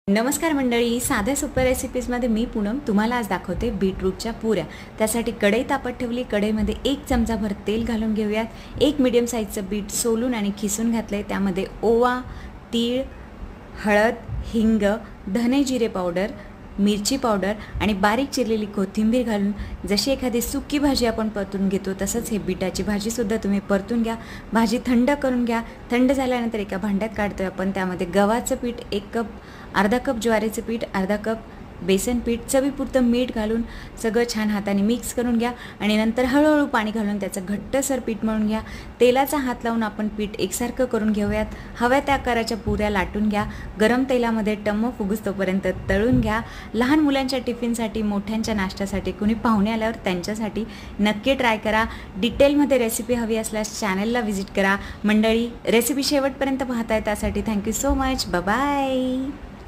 नमस्कार मंडळी, साध्या सोप्या रेसिपीजमध्ये मी पूनम तुम्हाला आज दाखवते बीटरूटच्या पुऱ्या। त्यासाठी कढई तापत ठेवली। कढईमध्ये 1 चमचाभर तेल घालून घेऊयात। एक मीडियम साईजचं बीट सोलून आणि खिसून घातले। त्यामध्ये ओवा, तीळ, हळद, हिंग, धने जिरे पावडर, मिरची पावडर आणि बारीक चिरलेली कोथिंबीर घालून जशी एखादी सुकी भाजी आपण परतून घेतो तसंच हे बीटाची भाजी सुद्धा तुम्ही परतून घ्या। भाजी थंड करून घ्या। थंड झाल्यानंतर एका भांड्यात काढतोय आपण। त्यामध्ये गव्हाचं पीठ 1 कप, अर्धा कप ज्वारीचं पीठ, अर्धा कप बेसन पीठ, चवीपुरतं मीठ घालून सगळं छान हाताने मिक्स करून घ्या आणि नंतर हळूहळू पाणी घालून त्याचं घट्टसर पीठ मळून घ्या। तेलाचा हात लावून आपण पीठ एकसारखं करून घेऊयात। हव्या त्या आकाराच्या पुऱ्या लाटून घ्या। गरम तेलामध्ये टम्म फुगुस्तोपर्यंत तळून घ्या। लहान मुलांच्या टिफिनसाठी, मोठ्यांच्या नाश्त्यासाठी, कुणी पाहुणे आल्यावर त्यांच्यासाठी नक्की ट्राय करा। डिटेलमध्ये रेसिपी हवी असल्यास चॅनलला व्हिजिट करा। मंडळी, रेसिपी शेवटपर्यंत पाहताय त्यासाठी thank you so much. Bye bye.